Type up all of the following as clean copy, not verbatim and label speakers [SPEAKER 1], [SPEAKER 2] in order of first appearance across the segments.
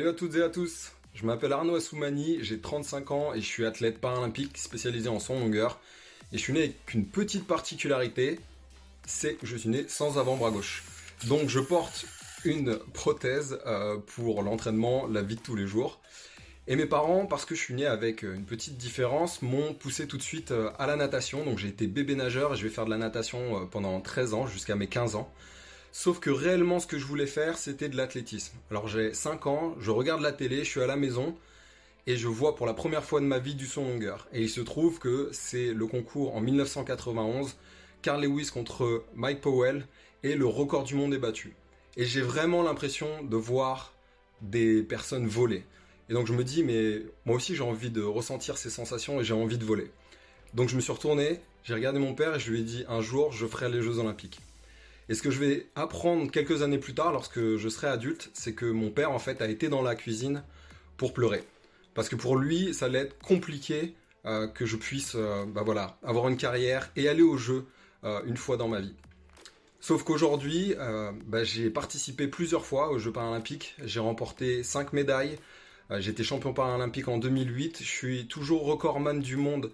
[SPEAKER 1] Salut à toutes et à tous, je m'appelle Arnaud Assoumani, j'ai 35 ans et je suis athlète paralympique spécialisé en saut en longueur. Et je suis né avec une petite particularité, c'est que je suis né sans avant-bras gauche. Donc je porte une prothèse pour l'entraînement, la vie de tous les jours. Et mes parents, parce que je suis né avec une petite différence, m'ont poussé tout de suite à la natation. Donc j'ai été bébé nageur et je vais faire de la natation pendant 13 ans, jusqu'à mes 15 ans. Sauf que réellement ce que je voulais faire, c'était de l'athlétisme. Alors j'ai 5 ans, je regarde la télé, je suis à la maison et je vois pour la première fois de ma vie du saut en longueur. Et il se trouve que c'est le concours en 1991, Carl Lewis contre Mike Powell, et le record du monde est battu. Et j'ai vraiment l'impression de voir des personnes voler. Et donc je me dis, mais moi aussi j'ai envie de ressentir ces sensations et j'ai envie de voler. Donc je me suis retourné, j'ai regardé mon père et je lui ai dit, un jour je ferai les Jeux Olympiques. Et ce que je vais apprendre quelques années plus tard, lorsque je serai adulte, c'est que mon père en fait a été dans la cuisine pour pleurer. Parce que pour lui, ça allait être compliqué que je puisse avoir une carrière et aller aux Jeux une fois dans ma vie. Sauf qu'aujourd'hui, j'ai participé plusieurs fois aux Jeux paralympiques. J'ai remporté 5 médailles. J'ai été champion paralympique en 2008. Je suis toujours recordman du monde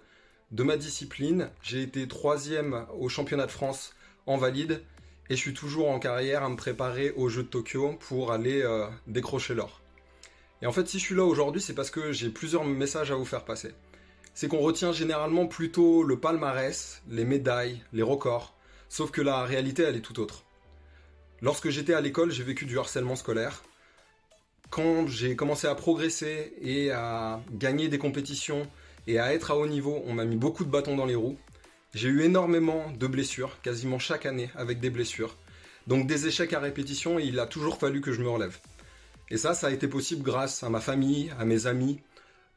[SPEAKER 1] de ma discipline. J'ai été 3e au championnat de France en valide. Et je suis toujours en carrière à me préparer aux Jeux de Tokyo pour aller décrocher l'or. Et en fait, si je suis là aujourd'hui, c'est parce que j'ai plusieurs messages à vous faire passer. C'est qu'on retient généralement plutôt le palmarès, les médailles, les records. Sauf que la réalité, elle est tout autre. Lorsque j'étais à l'école, j'ai vécu du harcèlement scolaire. Quand j'ai commencé à progresser et à gagner des compétitions et à être à haut niveau, on m'a mis beaucoup de bâtons dans les roues. J'ai eu énormément de blessures, quasiment chaque année avec des blessures. Donc des échecs à répétition et il a toujours fallu que je me relève. Et ça a été possible grâce à ma famille, à mes amis,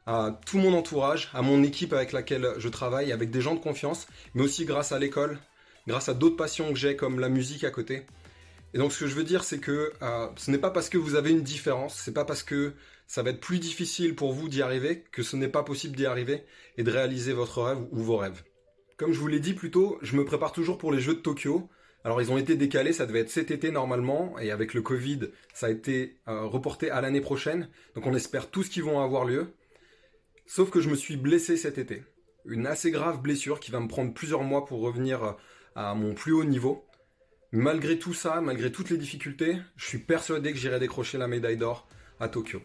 [SPEAKER 1] à tout mon entourage, à mon équipe avec laquelle je travaille, avec des gens de confiance, mais aussi grâce à l'école, grâce à d'autres passions que j'ai comme la musique à côté. Et donc ce que je veux dire, c'est que ce n'est pas parce que vous avez une différence, c'est pas parce que ça va être plus difficile pour vous d'y arriver que ce n'est pas possible d'y arriver et de réaliser votre rêve ou vos rêves. Comme je vous l'ai dit plus tôt, je me prépare toujours pour les Jeux de Tokyo. Alors ils ont été décalés, ça devait être cet été normalement, et avec le Covid, ça a été reporté à l'année prochaine. Donc on espère tous qu'ils vont avoir lieu. Sauf que je me suis blessé cet été. Une assez grave blessure qui va me prendre plusieurs mois pour revenir à mon plus haut niveau. Malgré tout ça, malgré toutes les difficultés, je suis persuadé que j'irai décrocher la médaille d'or à Tokyo.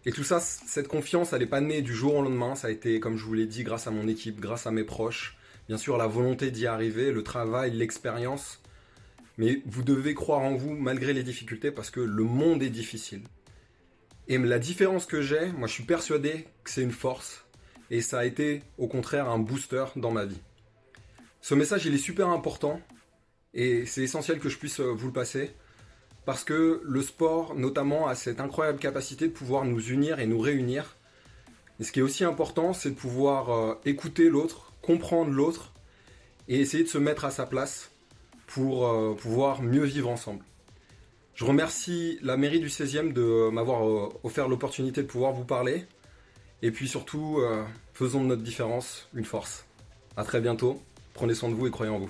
[SPEAKER 1] Et tout ça, cette confiance, elle n'est pas née du jour au lendemain. Ça a été, comme je vous l'ai dit, grâce à mon équipe, grâce à mes proches. Bien sûr, la volonté d'y arriver, le travail, l'expérience. Mais vous devez croire en vous malgré les difficultés parce que le monde est difficile. Et la différence que j'ai, moi je suis persuadé que c'est une force. Et ça a été au contraire un booster dans ma vie. Ce message, il est super important. Et c'est essentiel que je puisse vous le passer. Parce que le sport, notamment, a cette incroyable capacité de pouvoir nous unir et nous réunir. Et ce qui est aussi important, c'est de pouvoir écouter l'autre, comprendre l'autre, et essayer de se mettre à sa place pour pouvoir mieux vivre ensemble. Je remercie la mairie du 16e de m'avoir offert l'opportunité de pouvoir vous parler. Et puis surtout, faisons de notre différence une force. À très bientôt, prenez soin de vous et croyez en vous.